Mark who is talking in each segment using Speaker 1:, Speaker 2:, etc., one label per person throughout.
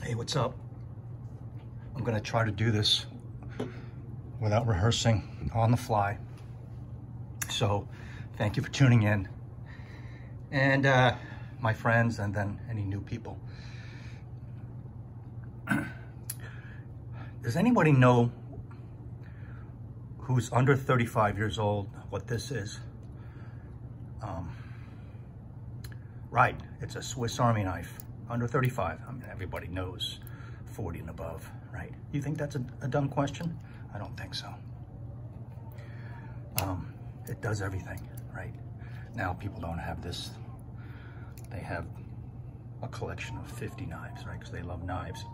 Speaker 1: Hey, what's up? I'm gonna try to do this without rehearsing, on the fly. So thank you for tuning in. And my friends, and then any new people. Does anybody know who's under 35 years old what this is? Right, it's a Swiss Army knife. Under 35, I mean, everybody knows 40 and above, right? You think that's a dumb question? I don't think so. It does everything, right? Now people don't have this. They have a collection of 50 knives, right? Because they love knives.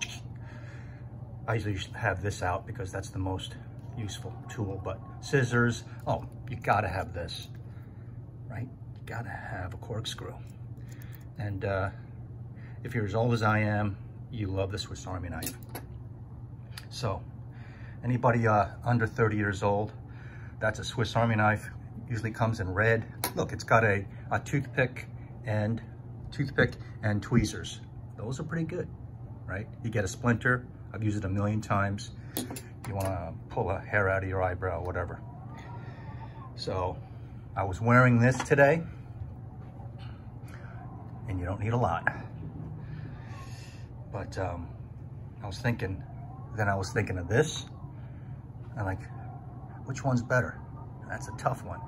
Speaker 1: I usually have this out because that's the most useful tool, but scissors, oh, you gotta have this, right? You gotta have a corkscrew. And if you're as old as I am, you love the Swiss Army knife. So, anybody under 30 years old, that's a Swiss Army knife. Usually comes in red. Look, it's got a toothpick and tweezers. Those are pretty good, right? You get a splinter. I've used it a million times. You want to pull a hair out of your eyebrow, whatever. So, I was wearing this today, and you don't need a lot. But I was thinking of this, and like, which one's better? That's a tough one.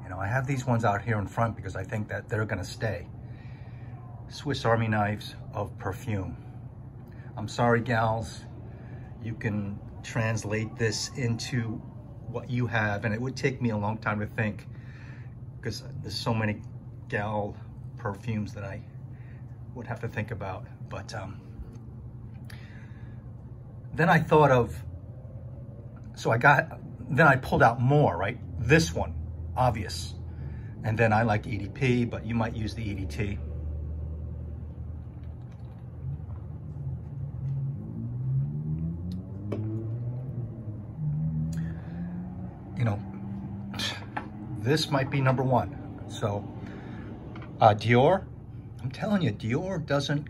Speaker 1: You know, I have these ones out here in front because I think that they're gonna stay. Swiss Army knives of perfume. I'm sorry, gals, you can translate this into what you have, and it would take me a long time to think because there's so many gal perfumes that I would have to think about. But then I thought of, then I pulled out more, right? This one, obvious. And then I like EDP, but you might use the EDT. You know, this might be number one. So, Dior, I'm telling you, Dior doesn't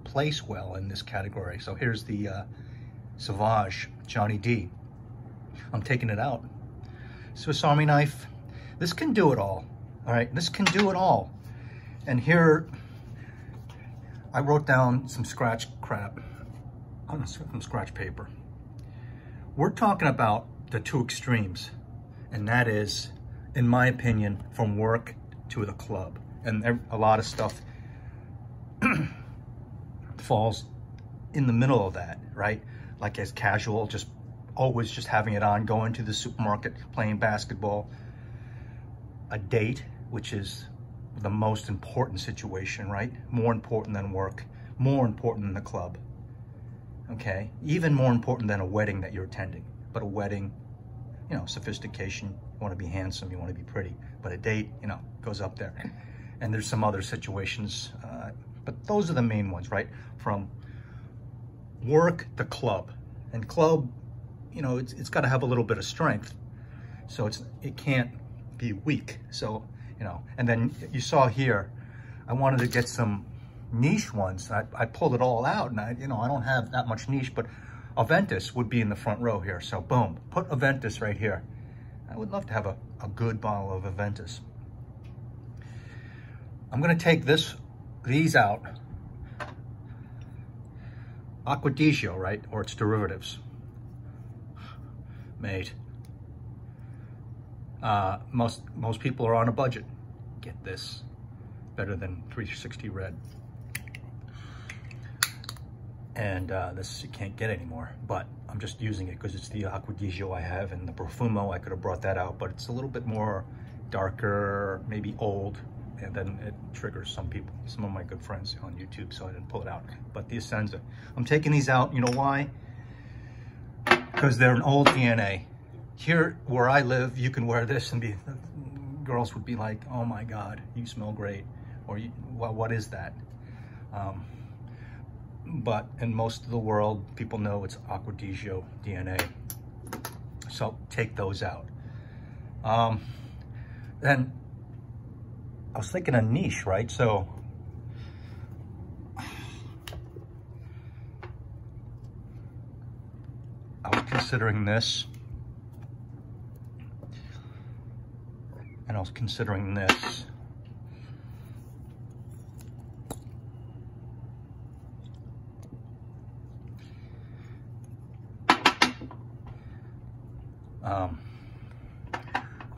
Speaker 1: place well in this category. So here's the Sauvage Johnny D. I'm taking it out. Swiss Army knife. This can do it all right? This can do it all. And here, I wrote down some scratch crap on some scratch paper. We're talking about the two extremes, and that is, in my opinion, from work to the club. And a lot of stuff falls in the middle of that, right? Like as casual, just always just having it on, going to the supermarket, playing basketball. A date, which is the most important situation, right? More important than work, more important than the club, okay? Even more important than a wedding that you're attending. But a wedding, you know, sophistication, you wanna be handsome, you wanna be pretty. But a date, you know, goes up there. And there's some other situations, but those are the main ones, right? From work to club. And club, you know, it's got to have a little bit of strength. So it can't be weak. So, you know, and then you saw here, I wanted to get some niche ones. I pulled it all out, and I don't have that much niche, but Aventus would be in the front row here. So boom, put Aventus right here. I would love to have a good bottle of Aventus. I'm gonna take these out. Acqua di Gio, right? Or its derivatives. Mate. Most people are on a budget. Get this. Better than 360 Red. And this you can't get anymore, but I'm just using it because it's the Acqua di Gio I have, and the Profumo, I could have brought that out, but it's a little bit more darker, maybe old, and then it triggers some people, some of my good friends on YouTube, so I didn't pull it out. But the Essenza, I'm taking these out, you know why? Because they're an old DNA. Here, where I live, you can wear this and girls would be like, oh my God, you smell great. Or, well, what is that? But in most of the world, people know it's Acqua di Gio DNA. So take those out. Then I was thinking a niche, right? So considering this. And I was considering this.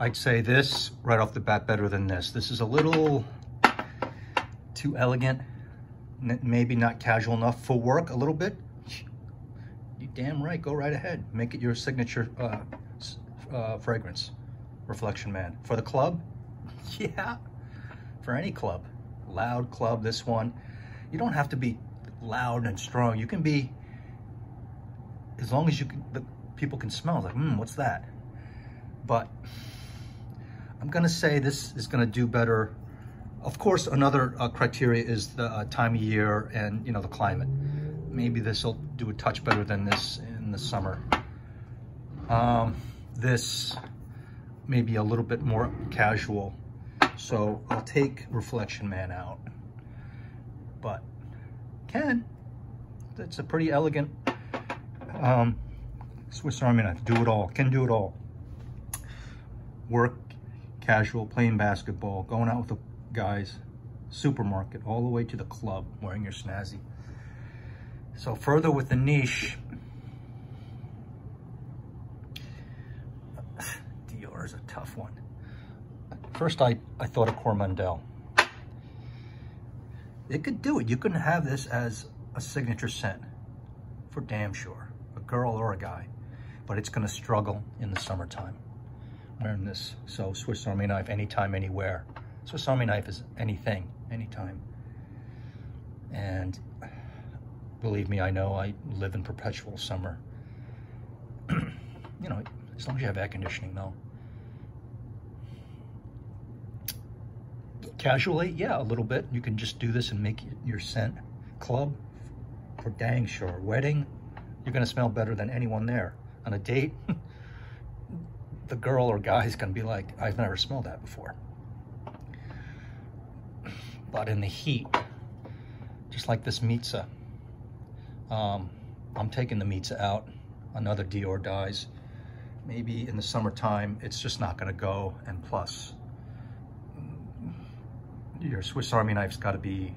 Speaker 1: I'd say this right off the bat better than this. This is a little too elegant, maybe not casual enough for work a little bit. You damn right, go right ahead. Make it your signature fragrance, Reflection Man. For the club, yeah, for any club, loud club, this one. You don't have to be loud and strong. You can be, as long as you can, the people can smell, like, what's that? But I'm gonna say this is gonna do better. Of course, another criteria is the time of year and, you know, the climate. Maybe this will do a touch better than this in the summer. This may be a little bit more casual. So I'll take Reflection Man out. But it's a pretty elegant Swiss Army knife. Do it all, can do it all. Work, casual, playing basketball, going out with the guys, supermarket, all the way to the club, wearing your snazzy. So further with the niche, Dior is a tough one. First, I thought of Coromandel. It could do it. You can have this as a signature scent, for damn sure, a girl or a guy, but it's gonna struggle in the summertime wearing this. So Swiss Army knife, anytime, anywhere. Swiss Army knife is anything, anytime. And believe me, I know I live in perpetual summer. You know, as long as you have air conditioning though. Casually, yeah, a little bit. You can just do this and make your scent. Club, for dang sure. Wedding, you're gonna smell better than anyone there. On a date, the girl or guy is gonna be like, I've never smelled that before. But in the heat, just like this Mizza, I'm taking the Mizza out. Another Dior dies. Maybe in the summertime, it's just not gonna go. And plus, your Swiss Army knife's gotta be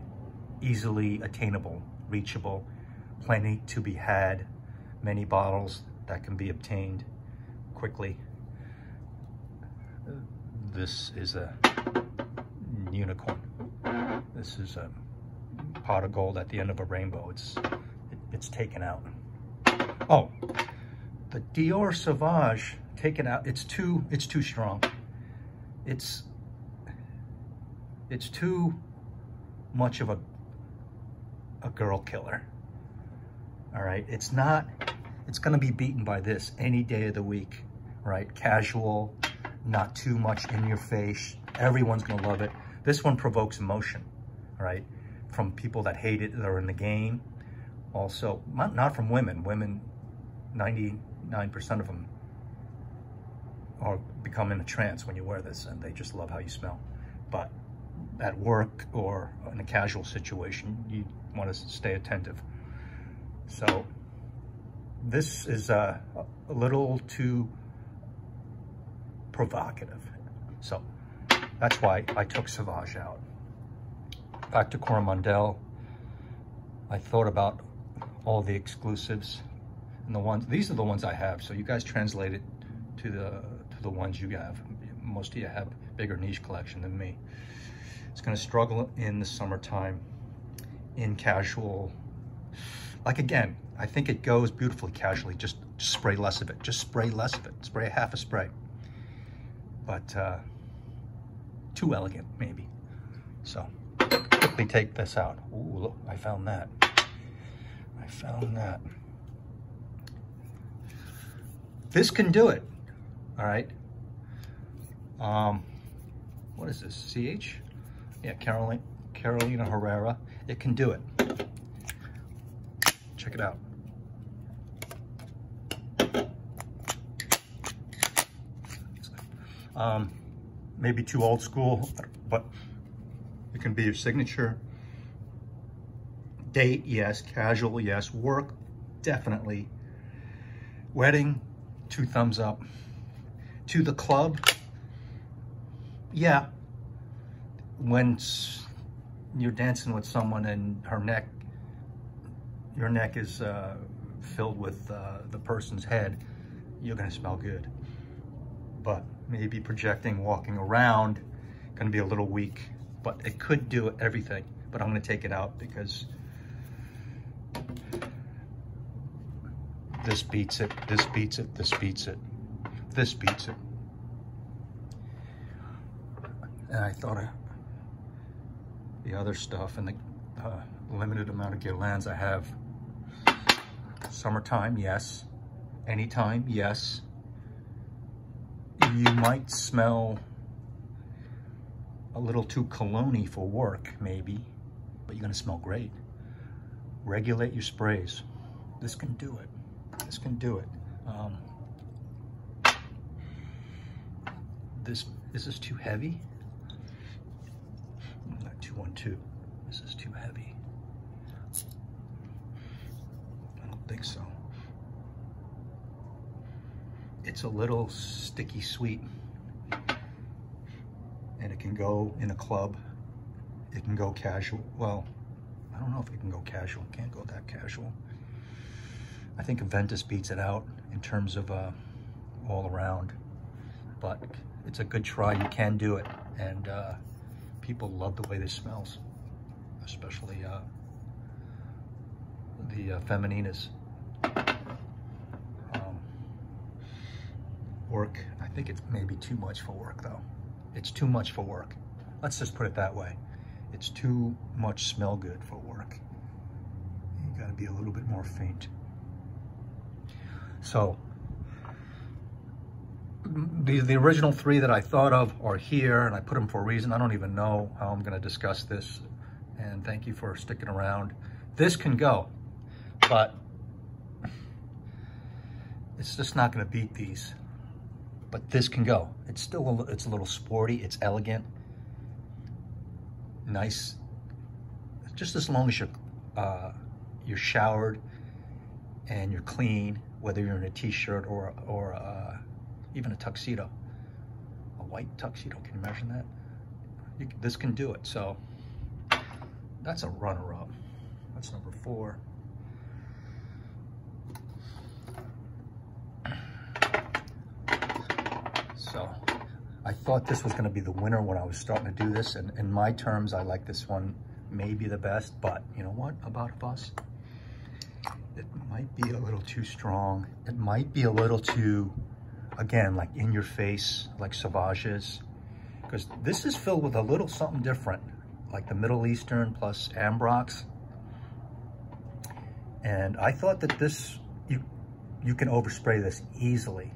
Speaker 1: easily attainable, reachable, plenty to be had, many bottles that can be obtained quickly. This is a unicorn. This is a pot of gold at the end of a rainbow. It's taken out. Oh, the Dior Sauvage taken out. It's too strong. It's too much of a girl killer. All right, it's gonna be beaten by this any day of the week, right? Casual, not too much in your face. Everyone's gonna love it. This one provokes emotion, right? From people that hate it, that are in the game. Also, not from women. Women, 99% of them become in a trance when you wear this, and they just love how you smell. But at work or in a casual situation, you want to stay attentive. So this is a little too provocative. So that's why I took Sauvage out. Back to Coromandel. I thought about all the exclusives and these are the ones I have. So you guys translate it to the ones you have. Most of you have bigger niche collection than me. It's gonna struggle in the summertime, in casual. Like again, I think it goes beautifully casually. Just spray less of it. Just spray less of it. Spray half a spray. But too elegant, maybe. So quickly take this out. Ooh, look, I found that. I found that. This can do it. All right. What is this? CH? Yeah, Carolina Herrera. It can do it. Check it out. Maybe too old school, but it can be your signature. Date, yes. Casual, yes. Work, definitely. Wedding, 2 thumbs up. To the club, yeah. When you're dancing with someone and your neck is filled with the person's head, you're gonna smell good. But maybe projecting, walking around, gonna be a little weak, but it could do everything. But I'm gonna take it out because this beats it, this beats it, this beats it, this beats it. And I thought of the other stuff and the limited amount of guirlands I have. Summertime, yes. Anytime, yes. You might smell a little too cologne-y for work, maybe, but you're gonna smell great. Regulate your sprays. This can do it. This can do it. Is this too heavy? 212. This is too heavy. I don't think so. It's a little sticky sweet, and it can go in a club. It can go casual. Well, I don't know if it can go casual. It can't go that casual. I think Aventus beats it out in terms of all around, but it's a good try. You can do it, and people love the way this smells, especially the Femininas. Work, I think it's maybe too much for work though. It's too much for work. Let's just put it that way. It's too much smell good for work. You gotta be a little bit more faint. So, the original 3 that I thought of are here, and I put them for a reason. I don't even know how I'm gonna discuss this, and thank you for sticking around. This can go, but it's just not gonna beat these. But this can go. It's still, it's a little sporty, it's elegant, nice, just as long as you're showered and you're clean, whether you're in a t-shirt or even a tuxedo, a white tuxedo. Can you imagine that? This can do it. So that's a runner-up. That's number 4. So I thought this was going to be the winner when I was starting to do this, and in my terms, I like this one maybe the best. But you know what about Fuss? It might be a little too strong. It might be a little too, again, like in your face, like Sauvages, because this is filled with a little something different, like the Middle Eastern plus Ambrox. And I thought that this, you can overspray this easily.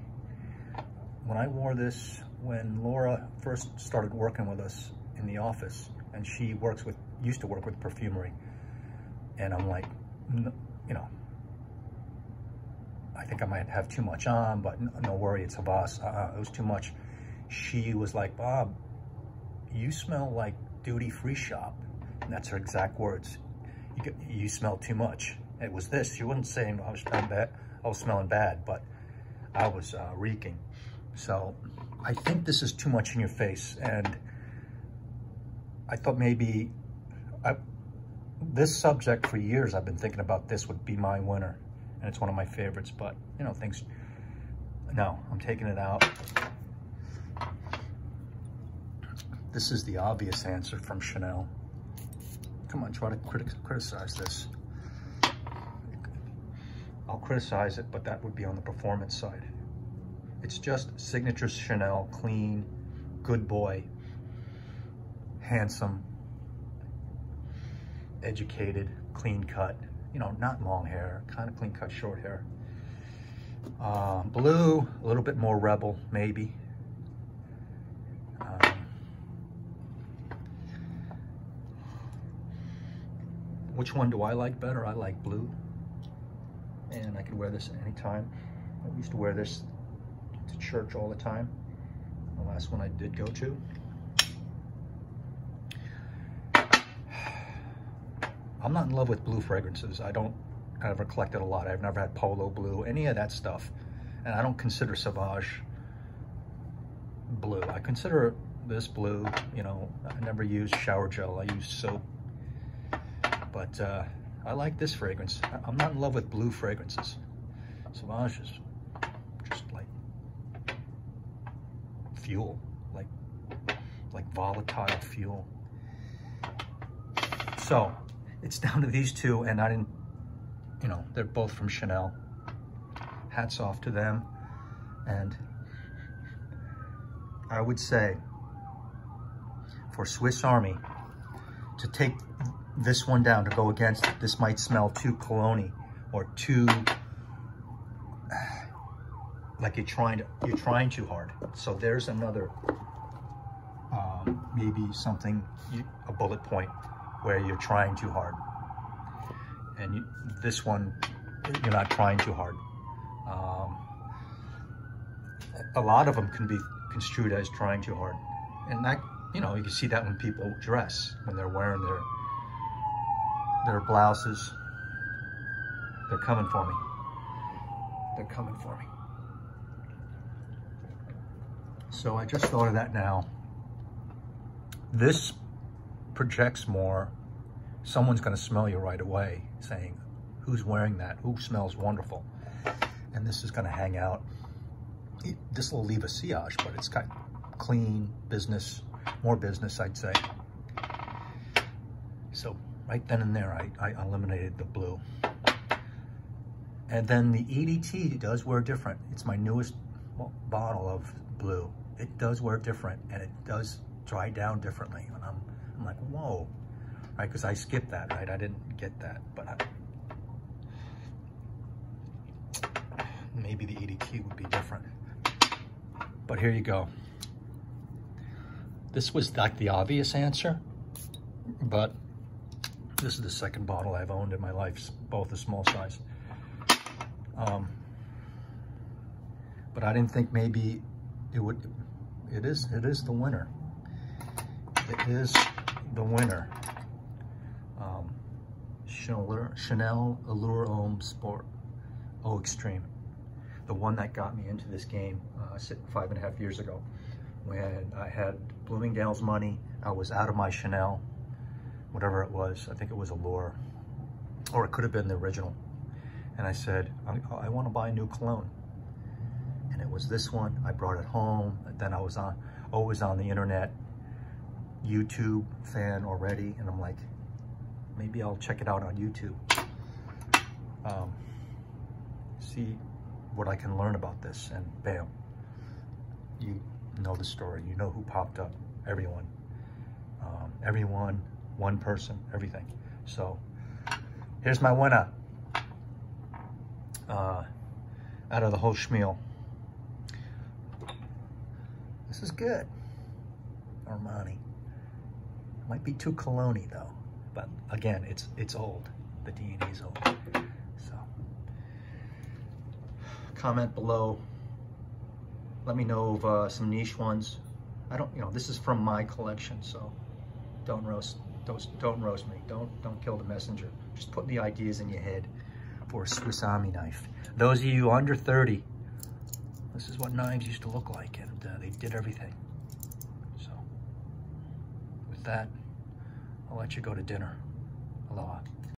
Speaker 1: When I wore this, when Laura first started working with us in the office, and she used to work with perfumery, and I'm like, you know, I think I might have too much on, but no worry, it's Havas. It was too much. She was like, Bob, you smell like duty-free shop. And that's her exact words. You smell too much. It was this. She wasn't saying I was smelling bad. I was smelling bad, but I was reeking. So I think this is too much in your face. And I thought maybe this subject for years, I've been thinking about this would be my winner. And it's one of my favorites, but you know, no, I'm taking it out. This is the obvious answer from Chanel. Come on, try to criticize this. I'll criticize it, but that would be on the performance side. It's just signature Chanel, clean, good boy, handsome, educated, clean cut. You know, not long hair, kind of clean cut, short hair. Blue, a little bit more rebel, maybe. Which one do I like better? I like blue. And I could wear this at any time. I used to wear this to church all the time. The last one I did go to. I'm not in love with blue fragrances. I've never collected a lot. I've never had Polo blue, any of that stuff. And I don't consider Sauvage blue. I consider this blue. You know, I never use shower gel. I use soap. But I like this fragrance. I'm not in love with blue fragrances. Sauvage is just like fuel, like volatile fuel. So it's down to these two, and I didn't, you know, they're both from Chanel. Hats off to them. And I would say for Swiss Army to take this one down, to go against it, this might smell too cologne-y or too like you're trying too hard. So there's another maybe something, a bullet point where you're trying too hard. And this one, you're not trying too hard. A lot of them can be construed as trying too hard. And that, you know, you can see that when people dress, when they're wearing their blouses. They're coming for me. They're coming for me. So I just thought of that now. This projects more. Someone's going to smell you right away saying, who's wearing that? Who smells wonderful? And this is going to hang out. This will leave a sillage, but it's got clean business, more business, I'd say. So right then and there, I eliminated the blue. And then the EDT does wear different. It's my newest bottle of blue. It does wear different, and it does dry down differently. And I'm like, whoa, right? Because I skipped that, right? I didn't get that, but maybe the EDT would be different. But here you go. This was like the obvious answer, but this is the second bottle I've owned in my life, both a small size. But I didn't think maybe it would. It is the winner. It is the winner. Chanel Allure Homme Sport Eau Extreme. The one that got me into this game 5.5 years ago, when I had Bloomingdale's money. I was out of my Chanel, whatever it was. I think it was Allure, or it could have been the original. And I said, I want to buy a new cologne. And it was this one. I brought it home. And then I was always on the internet, YouTube fan already. And I'm like, maybe I'll check it out on YouTube. See what I can learn about this. And bam, you know the story. You know who popped up. Everyone. Everyone, one person, everything. So here's my winner. Out of the whole schmeal. This is good. Armani. Might be too cologne-y though. But again, it's old. The D&E is old. So comment below. Let me know of some niche ones. I don't, you know, this is from my collection, so don't roast me. Don't kill the messenger. Just put the ideas in your head for a Swiss Army knife. Those of you under 30, this is what knives used to look like, and they did everything. So with that, I'll let you go to dinner. Aloha.